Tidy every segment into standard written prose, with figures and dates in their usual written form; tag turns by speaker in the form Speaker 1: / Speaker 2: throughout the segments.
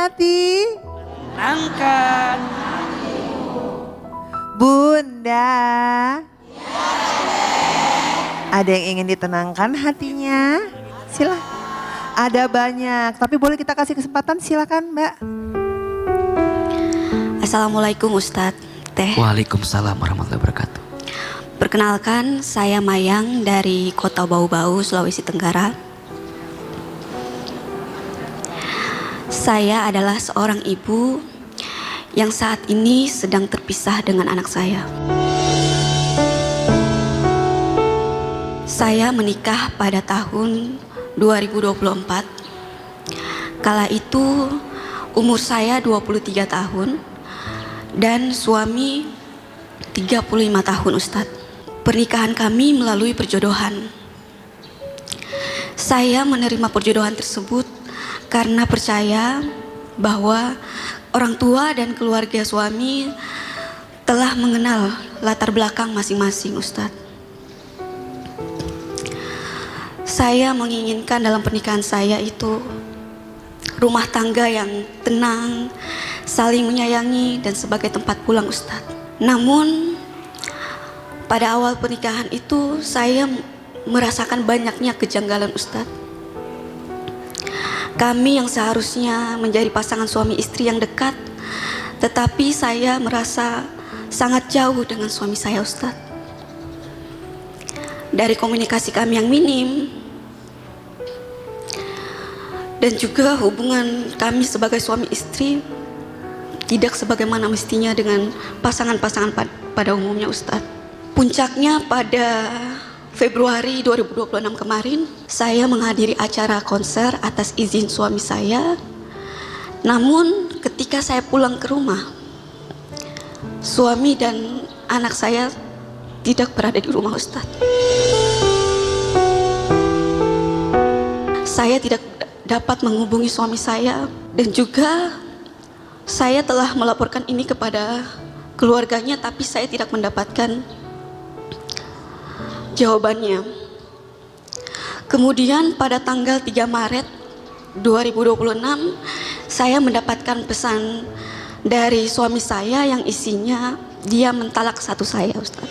Speaker 1: hati.
Speaker 2: Tenangkan.
Speaker 1: Bunda. Ada yang ingin ditenangkan hatinya? Silakan. Ada banyak, tapi boleh kita kasih kesempatan, silakan Mbak.
Speaker 3: Assalamualaikum Ustadz, Teh.
Speaker 2: Waalaikumsalam warahmatullahi wabarakatuh.
Speaker 3: Perkenalkan, saya Mayang dari Kota Bau-Bau, Sulawesi Tenggara. Saya adalah seorang ibu yang saat ini sedang terpisah dengan anak saya. Saya menikah pada tahun 2024. Kala itu umur saya 23 tahun dan suami 35 tahun Ustadz. Pernikahan kami melalui perjodohan. Saya menerima perjodohan tersebut karena percaya bahwa orang tua dan keluarga suami telah mengenal latar belakang masing-masing Ustadz. Saya menginginkan dalam pernikahan saya itu rumah tangga yang tenang, saling menyayangi dan sebagai tempat pulang Ustadz. Namun pada awal pernikahan itu saya merasakan banyaknya kejanggalan Ustadz. Kami yang seharusnya menjadi pasangan suami istri yang dekat, tetapi saya merasa sangat jauh dengan suami saya Ustadz. Dari komunikasi kami yang minim, dan juga hubungan kami sebagai suami istri tidak sebagaimana mestinya dengan pasangan-pasangan pada umumnya Ustadz. Puncaknya pada Februari 2026 kemarin, saya menghadiri acara konser atas izin suami saya. Namun ketika saya pulang ke rumah, suami dan anak saya tidak berada di rumah Ustadz. Saya tidak dapat menghubungi suami saya dan juga saya telah melaporkan ini kepada keluarganya, tapi saya tidak mendapatkan jawabannya. Kemudian pada tanggal 3 Maret 2026 saya mendapatkan pesan dari suami saya yang isinya dia mentalak satu saya Ustaz.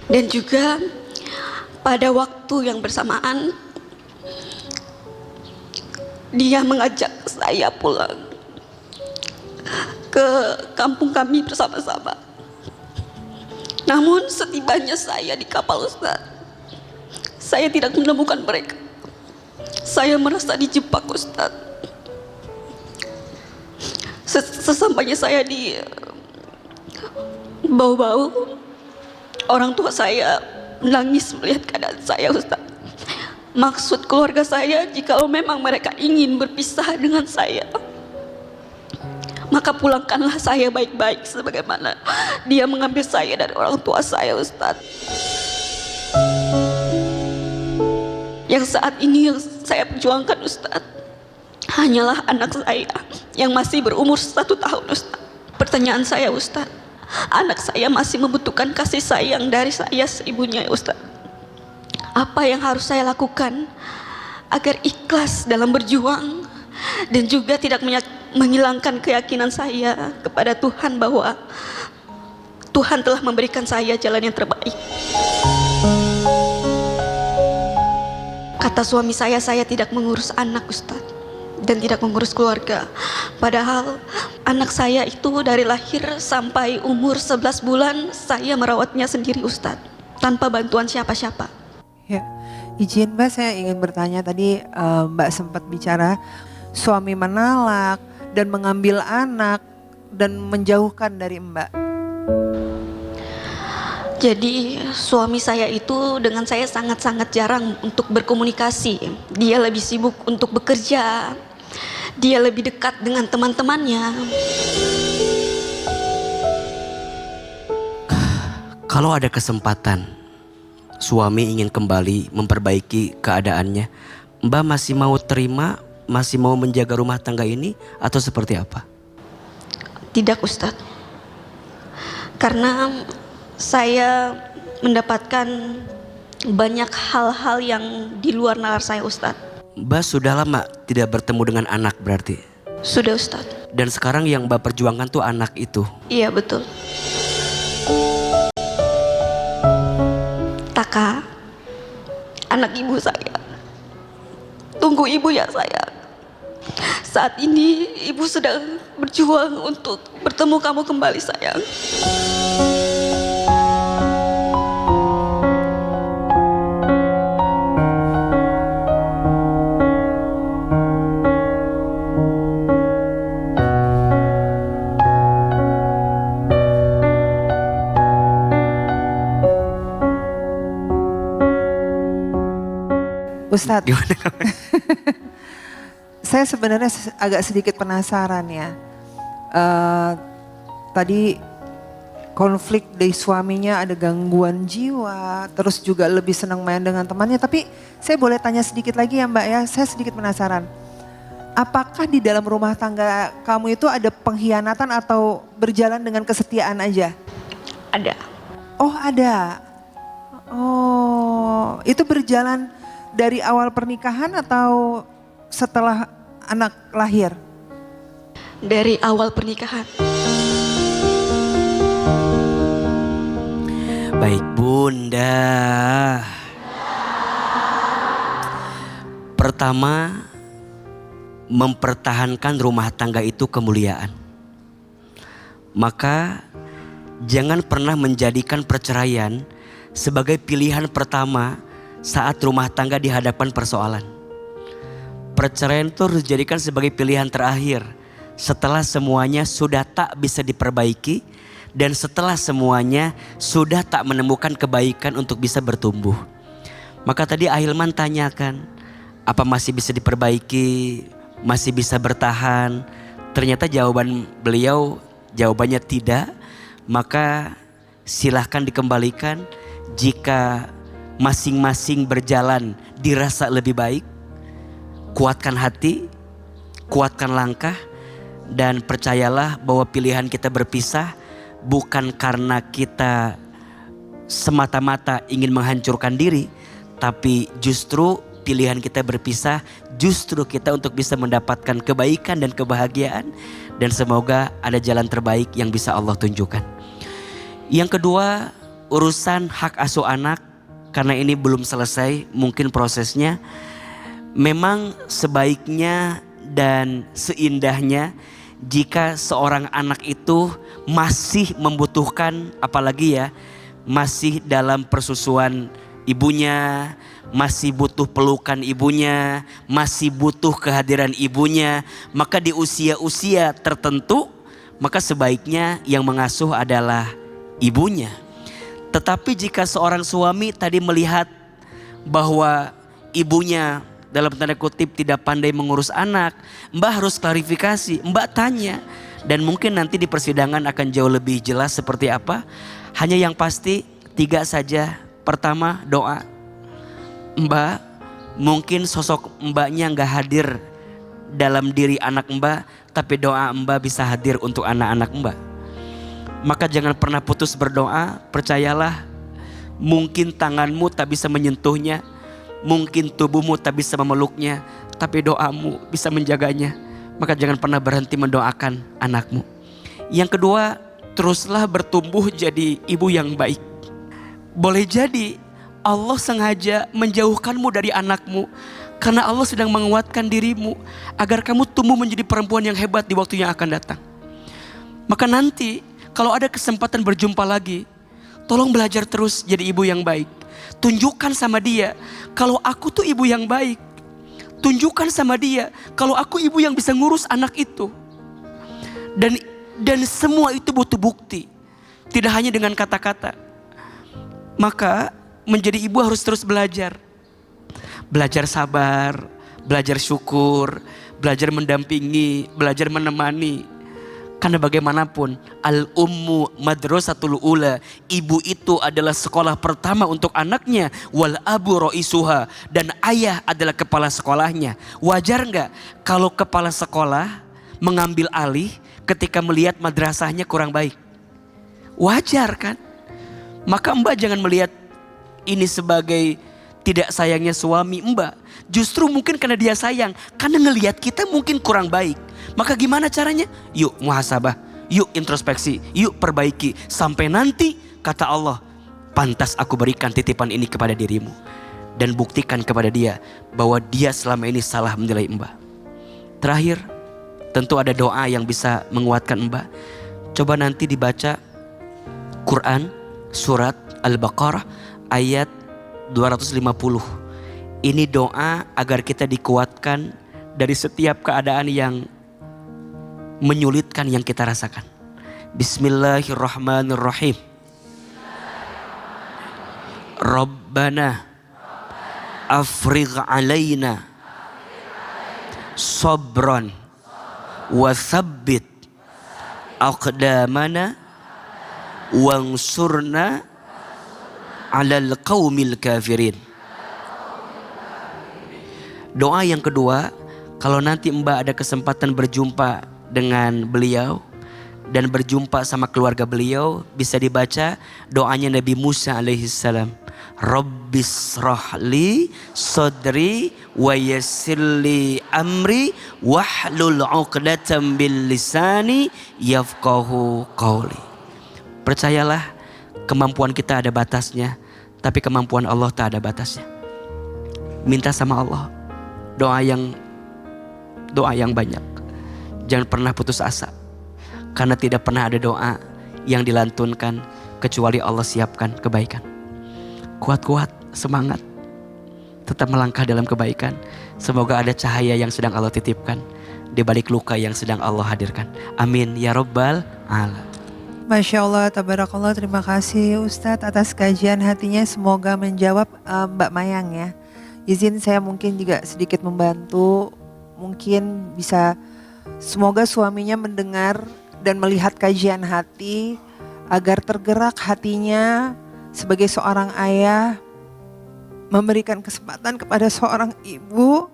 Speaker 3: Dan juga pada waktu yang bersamaan dia mengajak saya pulang ke kampung kami bersama-sama. Namun setibanya saya di kapal Ustaz, saya tidak menemukan mereka. Saya merasa dijebak Ustaz. Sesampainya saya di Bau-Bau, orang tua saya menangis melihat keadaan saya Ustaz. Maksud keluarga saya, jikalau memang mereka ingin berpisah dengan saya, maka pulangkanlah saya baik-baik sebagaimana dia mengambil saya dari orang tua saya Ustaz. Yang saat ini yang saya perjuangkan Ustaz hanyalah anak saya yang masih berumur 1 tahun Ustaz. Pertanyaan saya Ustaz, anak saya masih membutuhkan kasih sayang dari saya seibunya Ustaz. Apa yang harus saya lakukan agar ikhlas dalam berjuang dan juga tidak menghilangkan keyakinan saya kepada Tuhan bahwa Tuhan telah memberikan saya jalan yang terbaik. Kata suami saya tidak mengurus anak Ustaz dan tidak mengurus keluarga. Padahal anak saya itu dari lahir sampai umur 11 bulan saya merawatnya sendiri Ustaz, tanpa bantuan siapa-siapa.
Speaker 1: Ya, izin Mbak, saya ingin bertanya tadi Mbak sempat bicara suami menalak dan mengambil anak dan menjauhkan dari Mbak.
Speaker 3: Jadi suami saya itu dengan saya sangat-sangat jarang untuk berkomunikasi. Dia lebih sibuk untuk bekerja. Dia lebih dekat dengan teman-temannya.
Speaker 2: Kalau ada kesempatan suami ingin kembali memperbaiki keadaannya, Mbak masih mau terima, masih mau menjaga rumah tangga ini atau seperti apa?
Speaker 3: Tidak Ustadz. Karena saya mendapatkan banyak hal-hal yang di luar nalar saya Ustadz.
Speaker 2: Mbak sudah lama tidak bertemu dengan anak berarti.
Speaker 3: Sudah Ustadz.
Speaker 2: Dan sekarang yang Mbak perjuangkan tuh anak itu.
Speaker 3: Iya betul. Taka, anak ibu saya. Tunggu ibu ya sayang. Saat ini ibu sedang berjuang untuk bertemu kamu kembali sayang.
Speaker 1: Ustadz,
Speaker 2: Gimana?
Speaker 1: saya sebenarnya agak sedikit penasaran ya. Tadi konflik dari suaminya ada gangguan jiwa, terus juga lebih senang main dengan temannya. Tapi saya boleh tanya sedikit lagi ya Mbak ya, saya sedikit penasaran. Apakah di dalam rumah tangga kamu itu ada pengkhianatan atau berjalan dengan kesetiaan aja?
Speaker 3: Ada.
Speaker 1: Oh ada. Oh itu berjalan dari awal pernikahan atau setelah anak lahir?
Speaker 3: Dari awal pernikahan.
Speaker 2: Baik Bunda. Pertama, mempertahankan rumah tangga itu kemuliaan. Maka jangan pernah menjadikan perceraian sebagai pilihan pertama saat rumah tangga dihadapkan persoalan. Perceraian itu harus dijadikan sebagai pilihan terakhir setelah semuanya sudah tak bisa diperbaiki dan setelah semuanya sudah tak menemukan kebaikan untuk bisa bertumbuh. Maka tadi Ahilman tanyakan, apa masih bisa diperbaiki, masih bisa bertahan? Ternyata jawaban beliau jawabannya tidak. Maka silahkan dikembalikan. Jika masing-masing berjalan dirasa lebih baik, kuatkan hati, kuatkan langkah, dan percayalah bahwa pilihan kita berpisah bukan karena kita semata-mata ingin menghancurkan diri, tapi justru pilihan kita berpisah justru kita untuk bisa mendapatkan kebaikan dan kebahagiaan, dan semoga ada jalan terbaik yang bisa Allah tunjukkan. Yang kedua, urusan hak asuh anak. Karena ini belum selesai mungkin prosesnya. Memang sebaiknya dan seindahnya jika seorang anak itu masih membutuhkan, apalagi ya masih dalam persusuan ibunya, masih butuh pelukan ibunya, masih butuh kehadiran ibunya, maka di usia-usia tertentu maka sebaiknya yang mengasuh adalah ibunya. Tetapi jika seorang suami tadi melihat bahwa ibunya dalam tanda kutip tidak pandai mengurus anak, Mbak harus klarifikasi, Mbak tanya. Dan mungkin nanti di persidangan akan jauh lebih jelas seperti apa. Hanya yang pasti 3 saja. Pertama, doa. Mbak, mungkin sosok Mbaknya gak hadir dalam diri anak Mbak, tapi doa Mbak bisa hadir untuk anak-anak Mbak. Maka jangan pernah putus berdoa. Percayalah, mungkin tanganmu tak bisa menyentuhnya, mungkin tubuhmu tak bisa memeluknya, tapi doamu bisa menjaganya. Maka jangan pernah berhenti mendoakan anakmu. Yang kedua, teruslah bertumbuh jadi ibu yang baik. Boleh jadi Allah sengaja menjauhkanmu dari anakmu karena Allah sedang menguatkan dirimu agar kamu tumbuh menjadi perempuan yang hebat di waktu yang akan datang. Maka nanti kalau ada kesempatan berjumpa lagi, tolong belajar terus jadi ibu yang baik. Tunjukkan sama dia kalau aku tuh ibu yang baik. Tunjukkan sama dia kalau aku ibu yang bisa ngurus anak itu. Dan semua itu butuh bukti, tidak hanya dengan kata-kata. Maka menjadi ibu harus terus belajar. Belajar sabar, belajar syukur, belajar mendampingi, belajar menemani. Karena bagaimanapun al-ummu madrasatul ula, ibu itu adalah sekolah pertama untuk anaknya, wal abu ro'isuha, dan ayah adalah kepala sekolahnya. Wajar nggak kalau kepala sekolah mengambil alih ketika melihat madrasahnya kurang baik? Wajar kan? Maka Mbak jangan melihat ini sebagai tidak sayangnya suami Mbak, justru mungkin karena dia sayang, karena ngelihat kita mungkin kurang baik. Maka gimana caranya? Yuk muhasabah, yuk introspeksi, yuk perbaiki. Sampai nanti kata Allah, pantas aku berikan titipan ini kepada dirimu. Dan buktikan kepada dia bahwa dia selama ini salah menilai Mbak. Terakhir, tentu ada doa yang bisa menguatkan Mbak. Coba nanti dibaca Quran surat Al-Baqarah ayat 250. Ini doa agar kita dikuatkan dari setiap keadaan yang menyulitkan yang kita rasakan. Bismillahirrahmanirrahim. Rabbana afrigh alaina sabran wa thabbit aqdamana wansurna alal qaumil kafirin. Doa yang kedua, kalau nanti Mbak ada kesempatan berjumpa dengan beliau dan berjumpa sama keluarga beliau, bisa dibaca doanya Nabi Musa alaihissalam. Rabbis rahli sadri wa yassirli amri wahlul 'uqdatam bil lisani yafqahu qawli. Percayalah, kemampuan kita ada batasnya, tapi kemampuan Allah tak ada batasnya. Minta sama Allah doa yang banyak. Jangan pernah putus asa, karena tidak pernah ada doa yang dilantunkan kecuali Allah siapkan kebaikan. Kuat-kuat, semangat, tetap melangkah dalam kebaikan. Semoga ada cahaya yang sedang Allah titipkan di balik luka yang sedang Allah hadirkan. Amin ya rabbal alamin.
Speaker 1: Masya Allah, tabarakallah, terima kasih Ustadz atas kajian hatinya. Semoga menjawab Mbak Mayang ya. Izin saya mungkin juga sedikit membantu. Mungkin bisa, semoga suaminya mendengar dan melihat kajian hati agar tergerak hatinya sebagai seorang ayah, memberikan kesempatan kepada seorang ibu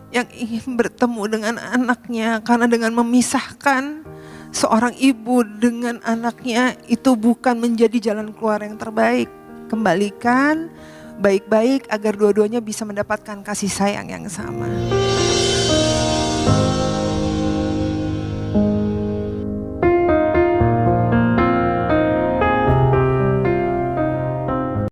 Speaker 1: yang ingin bertemu dengan anaknya. Karena dengan memisahkan seorang ibu dengan anaknya itu bukan menjadi jalan keluar yang terbaik. Kembalikan baik-baik agar dua-duanya bisa mendapatkan kasih sayang yang sama.